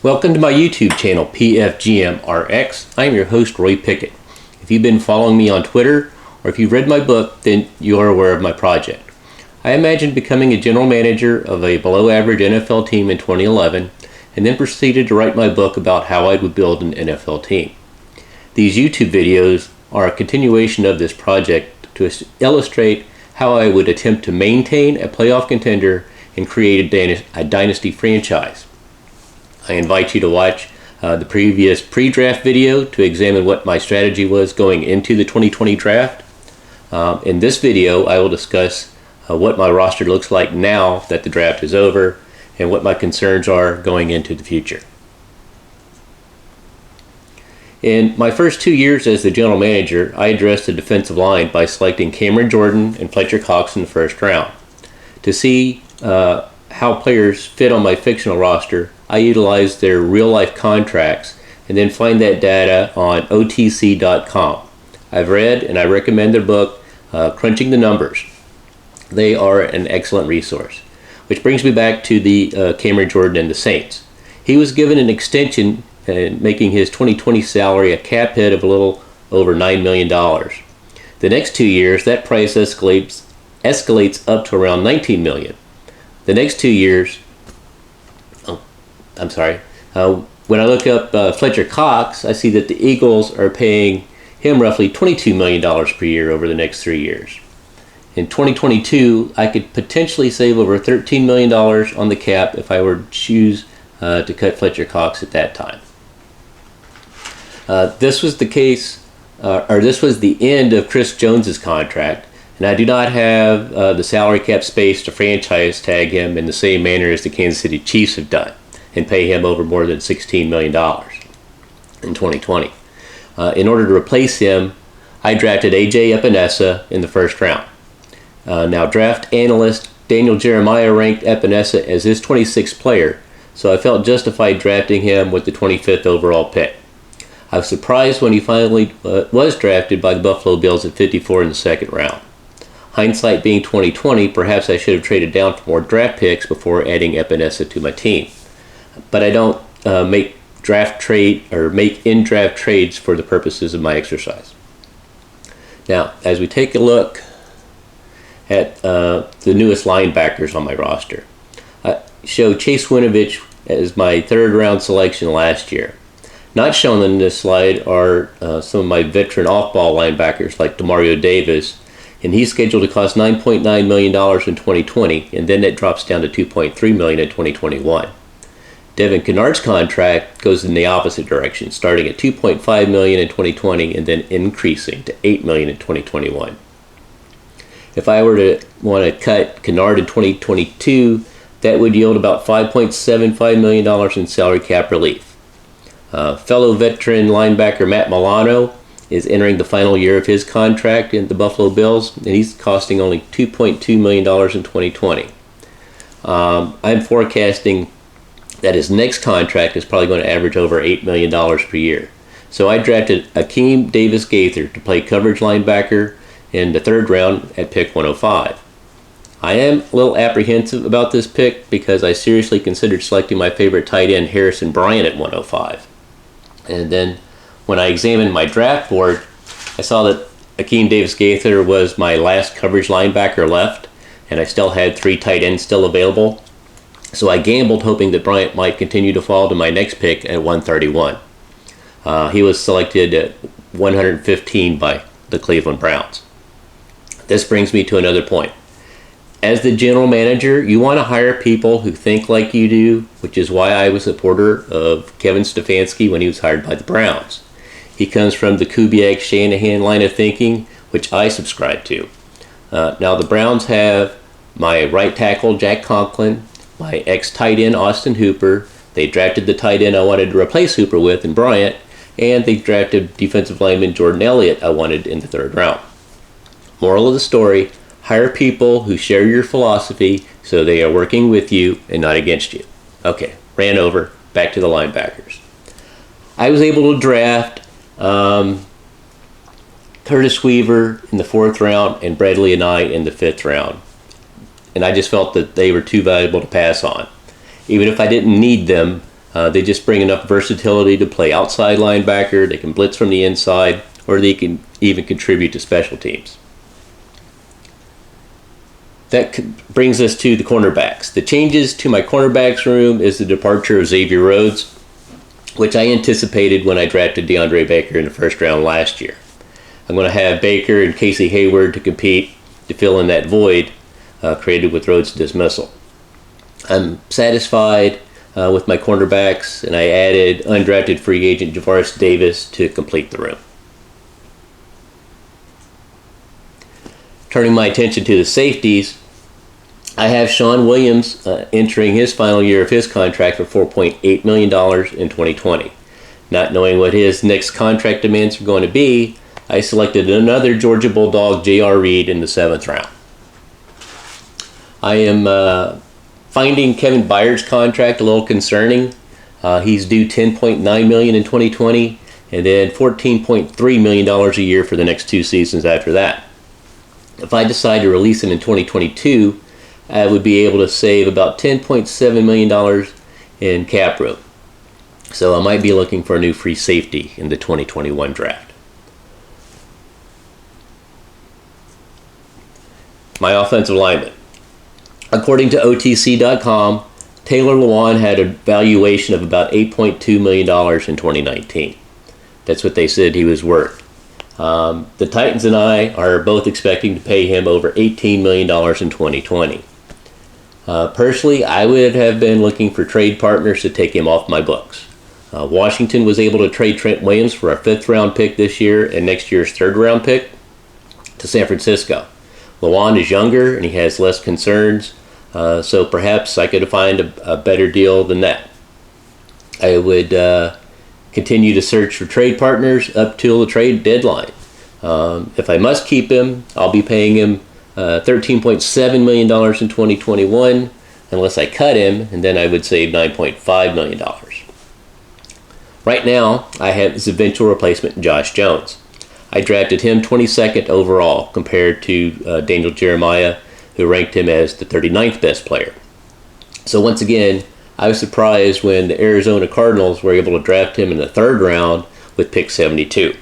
Welcome to my YouTube channel, PFGM Rx. I am your host, Roy Pickett. If you've been following me on Twitter, or if you've read my book, then you are aware of my project. I imagined becoming a general manager of a below-average NFL team in 2011, and then proceeded to write my book about how I would build an NFL team. These YouTube videos are a continuation of this project to illustrate how I would attempt to maintain a playoff contender and create a dynasty franchise. I invite you to watch the previous pre-draft video to examine what my strategy was going into the 2020 draft. In this video, I will discuss what my roster looks like now that the draft is over and what my concerns are going into the future. In my first 2 years as the general manager, I addressed the defensive line by selecting Cameron Jordan and Fletcher Cox in the first round. To see how players fit on my fictional roster, I utilized their real-life contracts and then find that data on OTC.com. I've read and I recommend their book, Crunching the Numbers. They are an excellent resource. Which brings me back to the Cameron Jordan and the Saints. He was given an extension making his 2020 salary a cap hit of a little over $9 million. The next 2 years, that price escalates up to around $19 million. The next 2 years, when I look up Fletcher Cox, I see that the Eagles are paying him roughly $22 million per year over the next 3 years. In 2022, I could potentially save over $13 million on the cap if I were to choose to cut Fletcher Cox at that time. This was the end of Chris Jones's contract, and I do not have the salary cap space to franchise tag him in the same manner as the Kansas City Chiefs have done and pay him over more than $16 million in 2020. In order to replace him, I drafted A.J. Epinesa in the first round. Now, draft analyst Daniel Jeremiah ranked Epinesa as his 26th player, so I felt justified drafting him with the 25th overall pick. I was surprised when he finally was drafted by the Buffalo Bills at 54 in the second round. Hindsight being 2020, perhaps I should have traded down for more draft picks before adding Epinesa to my team. But I don't make in-draft trades for the purposes of my exercise. Now, as we take a look at the newest linebackers on my roster, I show Chase Winovich as my third-round selection last year. Not shown in this slide are some of my veteran off-ball linebackers like Demario Davis, and he's scheduled to cost $9.9 million in 2020, and then it drops down to $2.3 million in 2021. Devin Kennard's contract goes in the opposite direction, starting at $2.5 million in 2020 and then increasing to $8 million in 2021. If I were to want to cut Kennard in 2022, that would yield about $5.75 million in salary cap relief. Fellow veteran linebacker Matt Milano is entering the final year of his contract in the Buffalo Bills, and he's costing only $2.2 million in 2020. I'm forecasting that his next contract is probably going to average over $8 million per year. So I drafted Akeem Davis-Gaither to play coverage linebacker in the third round at pick 105. I am a little apprehensive about this pick because I seriously considered selecting my favorite tight end Harrison Bryant at 105. And then when I examined my draft board, I saw that Akeem Davis-Gaither was my last coverage linebacker left, and I still had 3 tight ends still available. So I gambled hoping that Bryant might continue to fall to my next pick at 131. He was selected at 115 by the Cleveland Browns. This brings me to another point. As the general manager, you want to hire people who think like you do, which is why I was a supporter of Kevin Stefanski when he was hired by the Browns. He comes from the Kubiak-Shanahan line of thinking, which I subscribe to. Now the Browns have my right tackle, Jack Conklin, my ex-tight end, Austin Hooper. They drafted the tight end I wanted to replace Hooper with in Bryant, and they drafted defensive lineman Jordan Elliott I wanted in the third round. Moral of the story, hire people who share your philosophy so they are working with you and not against you. Okay, ran over, back to the linebackers. I was able to draft Curtis Weaver in the fourth round and Bradley and I in the fifth round. And I just felt that they were too valuable to pass on. Even if I didn't need them, They just bring enough versatility to play outside linebacker, they can blitz from the inside, or they can even contribute to special teams. That brings us to the cornerbacks. The changes to my cornerbacks room is the departure of Xavier Rhodes, which I anticipated when I drafted DeAndre Baker in the first round last year. I'm going to have Baker and Casey Hayward to compete to fill in that void created with Rhodes' dismissal. I'm satisfied with my cornerbacks, and I added undrafted free agent Javaris Davis to complete the room. Turning my attention to the safeties, I have Sean Williams entering his final year of his contract for $4.8 million in 2020. Not knowing what his next contract demands are going to be, I selected another Georgia Bulldog, J.R. Reed, in the 7th round. I am finding Kevin Byard's contract a little concerning. He's due $10.9 million in 2020 and then $14.3 million a year for the next 2 seasons after that. If I decide to release him in 2022, I would be able to save about $10.7 million in cap room. So I might be looking for a new free safety in the 2021 draft. My offensive lineman. According to OTC.com, Taylor Lewan had a valuation of about $8.2 million in 2019. That's what they said he was worth. The Titans and I are both expecting to pay him over $18 million in 2020. Personally, I would have been looking for trade partners to take him off my books. Washington was able to trade Trent Williams for a 5th round pick this year and next year's 3rd round pick to San Francisco. Lewan is younger and he has less concerns, so perhaps I could find a better deal than that. I would continue to search for trade partners up till the trade deadline. If I must keep him, I'll be paying him $13.7 million in 2021 unless I cut him, and then I would save $9.5 million. Right now, I have his eventual replacement, Josh Jones. I drafted him 22nd overall compared to Daniel Jeremiah, who ranked him as the 39th best player. So once again, I was surprised when the Arizona Cardinals were able to draft him in the 3rd round with pick 72.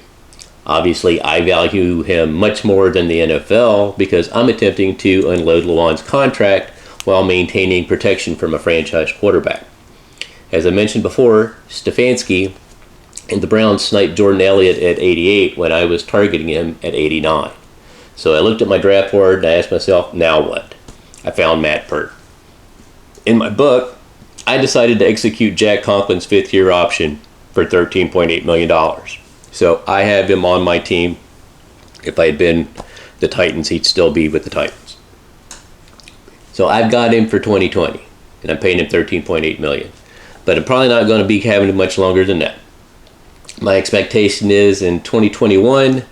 Obviously, I value him much more than the NFL because I'm attempting to unload Lewan's contract while maintaining protection from a franchise quarterback. As I mentioned before, Stefanski and the Browns sniped Jordan Elliott at 88 when I was targeting him at 89. So I looked at my draft board and I asked myself, now what? I found Matt Pert. In my book, I decided to execute Jack Conklin's 5th-year option for $13.8 million. So I have him on my team. If I had been the Titans, he'd still be with the Titans. So I've got him for 2020, and I'm paying him $13.8 million. But I'm probably not going to be having him much longer than that. My expectation is in 2021,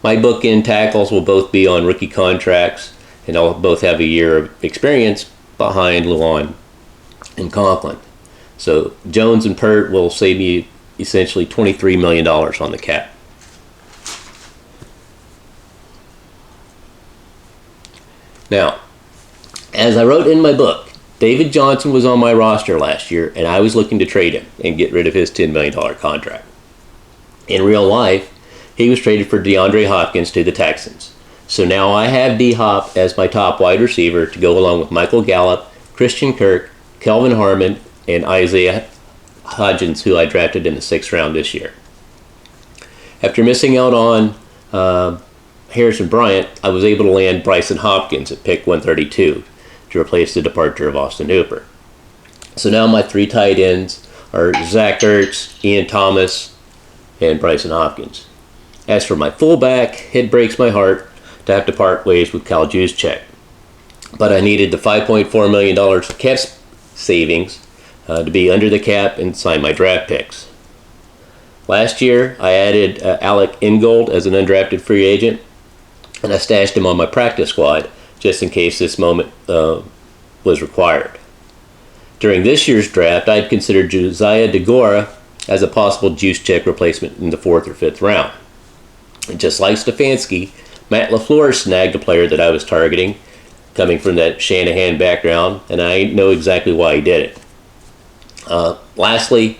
my bookend tackles will both be on rookie contracts, and they'll both have a year of experience behind Lewan and Conklin. So Jones and Pert will save me essentially $23 million on the cap. Now, as I wrote in my book, David Johnson was on my roster last year, and I was looking to trade him and get rid of his $10 million contract. In real life, he was traded for DeAndre Hopkins to the Texans. So now I have D-Hop as my top wide receiver to go along with Michael Gallup, Christian Kirk, Kelvin Harmon, and Isaiah Hodgins, who I drafted in the 6th round this year. After missing out on Harrison Bryant, I was able to land Bryson Hopkins at pick 132 to replace the departure of Austin Hooper. So now my 3 tight ends are Zach Ertz, Ian Thomas, and Bryson Hopkins. As for my fullback, it breaks my heart to have to part ways with Kyle Juszczyk. But I needed the $5.4 million cap savings to be under the cap and sign my draft picks. Last year, I added Alec Ingold as an undrafted free agent, and I stashed him on my practice squad just in case this moment was required. During this year's draft, I'd considered Josiah DeGora as a possible Juszczyk replacement in the 4th or 5th round. And just like Stefanski, Matt LaFleur snagged a player that I was targeting, coming from that Shanahan background, and I know exactly why he did it. Lastly,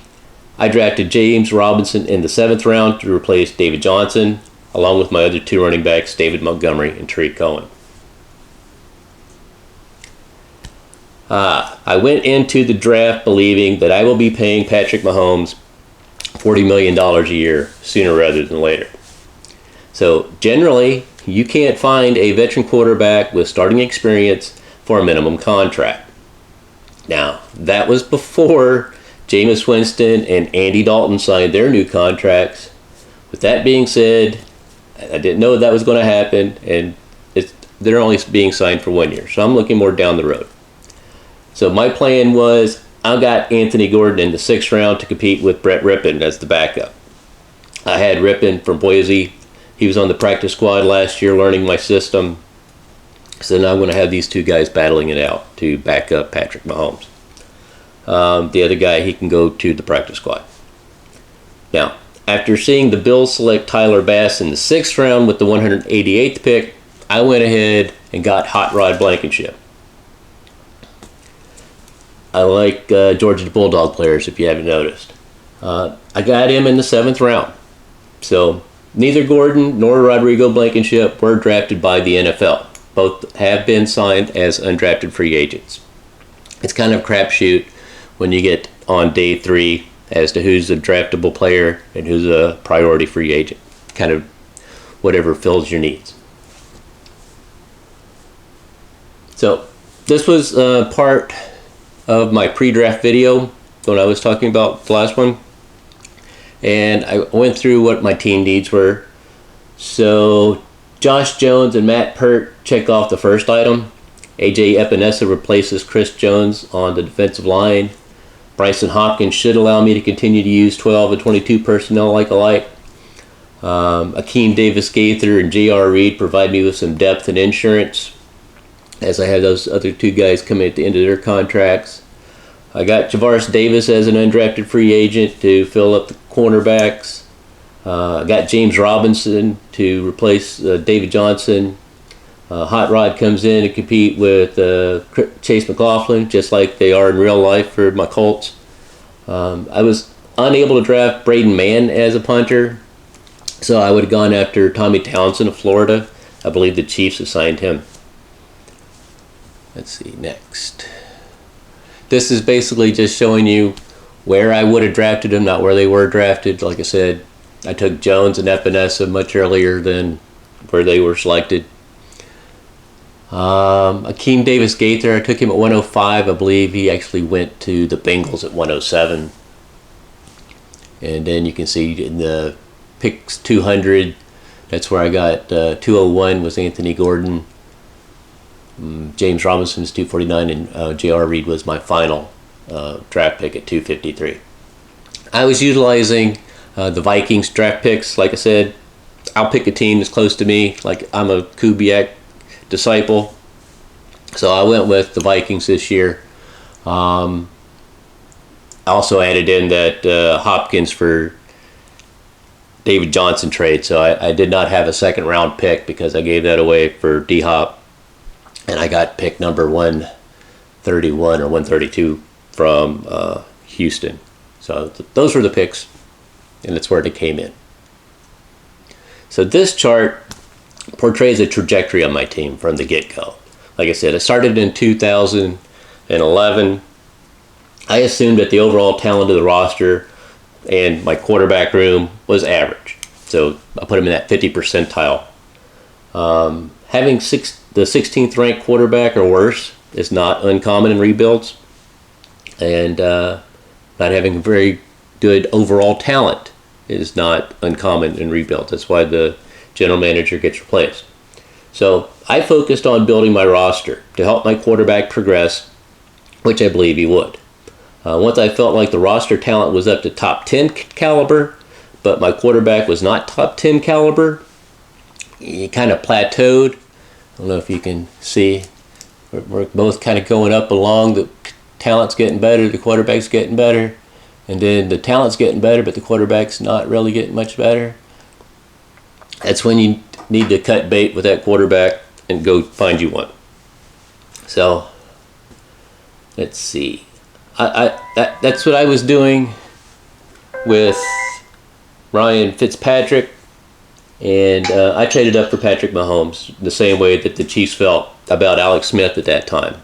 I drafted James Robinson in the 7th round to replace David Johnson, along with my other 2 running backs, David Montgomery and Tariq Cohen. I went into the draft believing that I will be paying Patrick Mahomes $40 million a year sooner rather than later. So generally, you can't find a veteran quarterback with starting experience for a minimum contract. Now, that was before Jameis Winston and Andy Dalton signed their new contracts. With that being said, I didn't know that was going to happen, and they're only being signed for 1 year. So I'm looking more down the road. So my plan was I got Anthony Gordon in the 6th round to compete with Brett Rippon as the backup. I had Rippon from Boise. He was on the practice squad last year learning my system. So now I'm going to have these 2 guys battling it out to back up Patrick Mahomes. The other guy, he can go to the practice squad. Now, after seeing the Bills select Tyler Bass in the 6th round with the 188th pick, I went ahead and got Hot Rod Blankenship. I like Georgia Bulldog players, if you haven't noticed. I got him in the 7th round. So neither Gordon nor Rodrigo Blankenship were drafted by the NFL. Both have been signed as undrafted free agents. It's kind of a crapshoot when you get on day 3 as to who's a draftable player and who's a priority free agent. Kind of whatever fills your needs. So this was part of my pre-draft video when I was talking about the last one, and I went through what my team needs were. So Josh Jones and Matt Pert check off the first item. AJ Epinesa replaces Chris Jones on the defensive line. Bryson Hopkins should allow me to continue to use 12 and 22 personnel like alike. Akeem Davis-Gaither and J.R. Reed provide me with some depth and insurance, as I had those other 2 guys coming at the end of their contracts. I got Javaris Davis as an undrafted free agent to fill up the cornerbacks. I got James Robinson to replace David Johnson. Hot Rod comes in to compete with Chase McLaughlin, just like they are in real life for my Colts. I was unable to draft Braden Mann as a punter, so I would have gone after Tommy Townsend of Florida. I believe the Chiefs assigned him. Let's see, next. This is basically just showing you where I would have drafted them, not where they were drafted. Like I said, I took Jones and Epinesa much earlier than where they were selected. Akeem Davis-Gaither, I took him at 105. I believe he actually went to the Bengals at 107. And then you can see in the picks 200, that's where I got 201 was Anthony Gordon. James Robinson's 249, and J.R. Reed was my final draft pick at 253. I was utilizing the Vikings draft picks. Like I said, I'll pick a team that's close to me. Like I'm a Kubiak disciple, so I went with the Vikings this year. I also added in that Hopkins for David Johnson trade, so I did not have a 2nd round pick because I gave that away for D-Hop. And I got pick number 131 or 132 from Houston. So those were the picks, and that's where they came in. So this chart portrays a trajectory on my team from the get-go. Like I said, I started in 2011. I assumed that the overall talent of the roster and my quarterback room was average. So I put them in that 50 percentile. Having the 16th ranked quarterback or worse is not uncommon in rebuilds, and not having very good overall talent is not uncommon in rebuilds. That's why the general manager gets replaced. So I focused on building my roster to help my quarterback progress, which I believe he would. Once I felt like the roster talent was up to top 10 caliber, but my quarterback was not top 10 caliber, he kind of plateaued. I don't know if you can see. We're both kind of going up along. The talent's getting better, the quarterback's getting better. And then the talent's getting better, but the quarterback's not really getting much better. That's when you need to cut bait with that quarterback and go find you one. So, let's see. That's what I was doing with Ryan Fitzpatrick, and I traded up for Patrick Mahomes the same way that the Chiefs felt about Alex Smith at that time.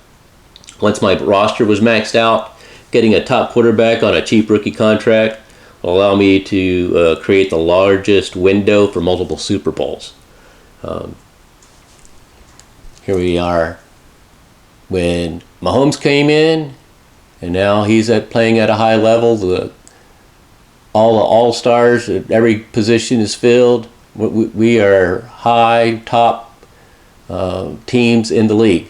Once my roster was maxed out, getting a top quarterback on a cheap rookie contract will allow me to create the largest window for multiple Super Bowls. Here we are when Mahomes came in, and now he's playing at a high level. All the all-stars at every position is filled. We are high top teams in the league.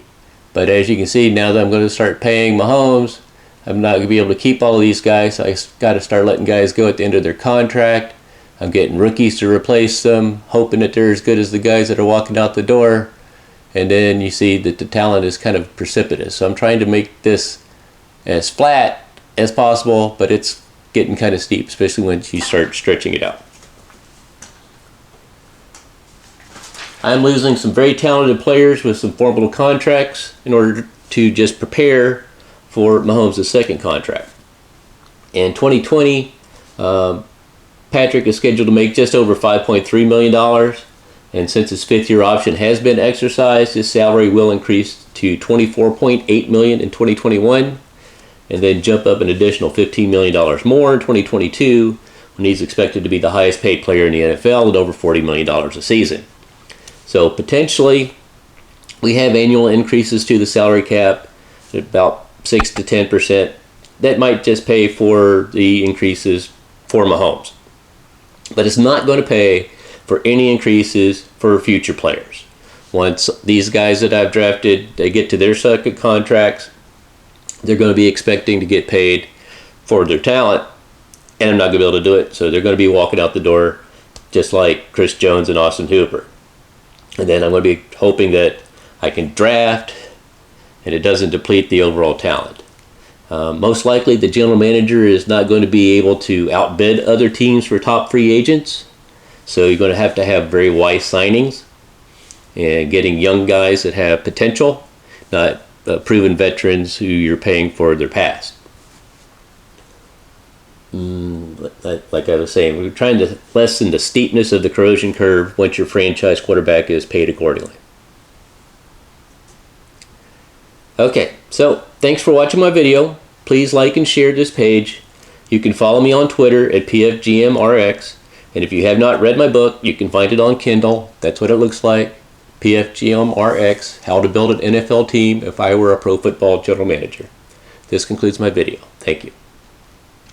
But as you can see, now that I'm going to start paying Mahomes, I'm not going to be able to keep all of these guys. So I got to start letting guys go at the end of their contract. I'm getting rookies to replace them, hoping that they're as good as the guys that are walking out the door. And then you see that the talent is kind of precipitous. So I'm trying to make this as flat as possible, but it's getting kind of steep, especially when you start stretching it out. I'm losing some very talented players with some formidable contracts in order to just prepare for Mahomes' second contract. In 2020, Patrick is scheduled to make just over $5.3 million. And since his fifth-year option has been exercised, his salary will increase to $24.8 million in 2021, and then jump up an additional $15 million more in 2022, when he's expected to be the highest-paid player in the NFL at over $40 million a season. So potentially, we have annual increases to the salary cap at about 6 to 10%. That might just pay for the increases for Mahomes, but it's not going to pay for any increases for future players. Once these guys that I've drafted, they get to their second contracts, they're going to be expecting to get paid for their talent, and I'm not going to be able to do it, so they're going to be walking out the door just like Chris Jones and Austin Hooper. And then I'm going to be hoping that I can draft and it doesn't deplete the overall talent. Most likely the general manager is not going to be able to outbid other teams for top free agents. So you're going to have very wise signings and getting young guys that have potential, not proven veterans who you're paying for their past. Like I was saying, we're trying to lessen the steepness of the corrosion curve once your franchise quarterback is paid accordingly. Okay, so thanks for watching my video. Please like and share this page. You can follow me on Twitter at PFGMRx. And if you have not read my book, you can find it on Kindle. That's what it looks like. PFGM Rx, How to Build an NFL Team If I Were a Pro Football General Manager. This concludes my video. Thank you.